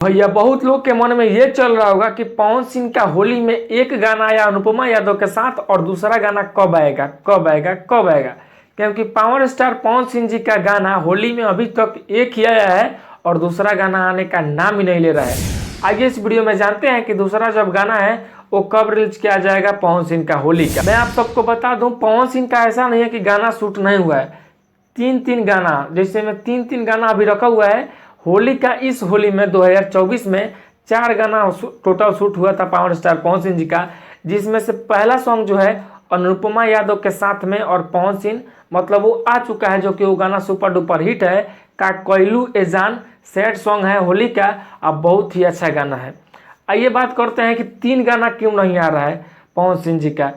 भैया बहुत लोग के मन में ये चल रहा होगा कि पवन सिंह का होली में एक गाना आया अनुपमा यादव के साथ और दूसरा गाना कब आएगा कब आएगा कब आएगा। क्योंकि पावर स्टार पवन सिंह जी का गाना होली में अभी तक एक ही आया है और दूसरा गाना आने का नाम ही नहीं ले रहा है। आइए इस वीडियो में जानते हैं कि दूसरा जब गाना है वो कब रिलीज किया जाएगा पवन सिंह का होली का। मैं आप सबको बता दूं, पवन सिंह का ऐसा नहीं है कि गाना शूट नहीं हुआ है। तीन गाना, जैसे में तीन गाना अभी रखा हुआ है। होली का इस होली में 2024 में 4 गाना टोटल शूट हुआ था पावर स्टार पवन सिंह जी का, जिसमें से पहला सॉन्ग जो है अनुपमा यादव के साथ में और पवन सिंह मतलब वो आ चुका है, जो कि वो गाना सुपर डुपर हिट है का कोयलू ए जान। सैड सॉन्ग है होली का, अब बहुत ही अच्छा गाना है। आइए बात करते हैं कि 3 गाना क्यों नहीं आ रहा है पवन सिंह जी का।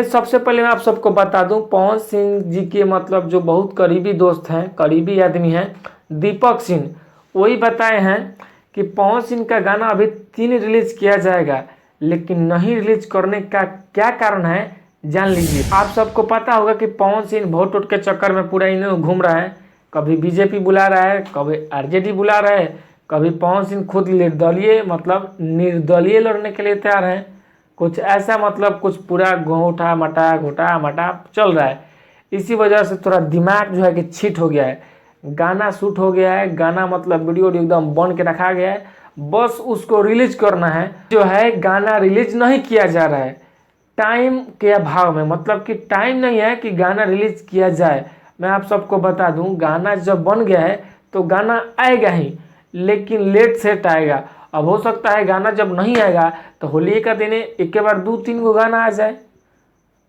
सबसे पहले मैं आप सबको बता दूं, पवन सिंह जी के मतलब जो बहुत करीबी दोस्त हैं, करीबी आदमी हैं, दीपक सिंह, वही बताए हैं कि पवन सिंह का गाना अभी 3 रिलीज किया जाएगा, लेकिन नहीं रिलीज करने का क्या कारण है जान लीजिए। आप सबको पता होगा कि पवन सिंह वोट के चक्कर में पूरा इन्हें घूम रहा है। कभी बीजेपी बुला रहा है, कभी आरजेडी बुला रहा है, कभी पवन सिंह खुद निर्दलीय लड़ने के लिए तैयार है। कुछ ऐसा मतलब कुछ पूरा घोटा मटा चल रहा है। इसी वजह से थोड़ा दिमाग जो है कि छिट हो गया है। गाना शूट हो गया है, गाना मतलब वीडियो एकदम बन के रखा गया है, बस उसको रिलीज करना है। जो है गाना रिलीज नहीं किया जा रहा है टाइम के अभाव में, मतलब कि टाइम नहीं है कि गाना रिलीज किया जाए। मैं आप सबको बता दूं, गाना जब बन गया है तो गाना आएगा ही, लेकिन लेट सेट आएगा। अब हो सकता है गाना जब नहीं आएगा तो होली का दिन एक के बार 2-3 गो गाना आ जाए,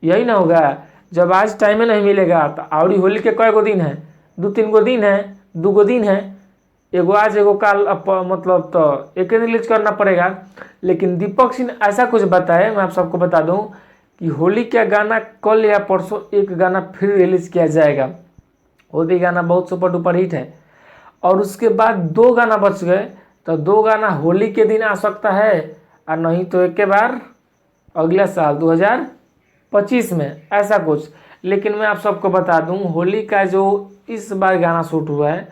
यही ना होगा। जब आज टाइम में नहीं मिलेगा तो और होली के कई गो दिन है, 2-3 गो दिन है, 2 गो दिन है, एगो आज एगो कल, मतलब तो एक दिन रिलीज करना पड़ेगा। लेकिन दीपक सिंह ऐसा कुछ बताए, मैं आप सबको बता दूं कि होली का गाना कल या परसों एक गाना फिर रिलीज किया जाएगा। वो भी गाना बहुत सुपर डुपर हिट है और उसके बाद 2 गाना बच गए, तो 2 गाना होली के दिन आ सकता है और नहीं तो एक के बार अगला साल 2025 में, ऐसा कुछ। लेकिन मैं आप सबको बता दूं, होली का जो इस बार गाना शूट हुआ है,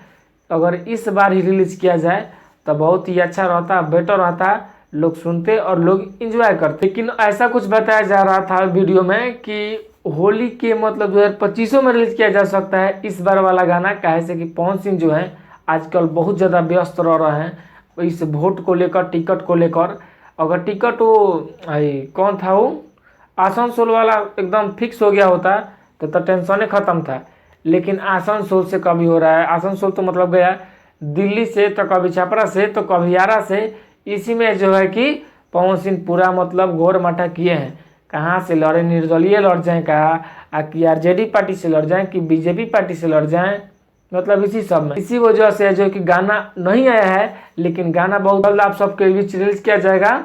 अगर इस बार ही रिलीज किया जाए तो बहुत ही अच्छा रहता, बेटर रहता, लोग सुनते और लोग एंजॉय करते। लेकिन ऐसा कुछ बताया जा रहा था वीडियो में कि होली के मतलब 2025 में रिलीज किया जा सकता है इस बार वाला गाना। काहे से कि पवन सिंह जो है आजकल बहुत ज़्यादा व्यस्त रह रहे हैं इस वोट को लेकर, टिकट को लेकर। अगर टिकट वो कौन था वो आसनसोल वाला एकदम फिक्स हो गया होता तो टेंशन खत्म था। लेकिन आसनसोल से कभी हो रहा है, आसनसोल तो मतलब गया दिल्ली से, तो कभी छपरा से, तो कभी आरा से। इसी में जो है कि पवन सिंह पूरा मतलब घोर मठा किए हैं। कहाँ से लड़े, निर्दलीय लड़ जाएँ, कहा कि आरजेडी पार्टी से लड़ जाएँ कि बीजेपी पार्टी से लड़ जाएँ, मतलब इसी सब में। इसी वजह से जो कि गाना नहीं आया है, लेकिन गाना बहुत जल्द आप सबके बीच रिलीज किया जाएगा।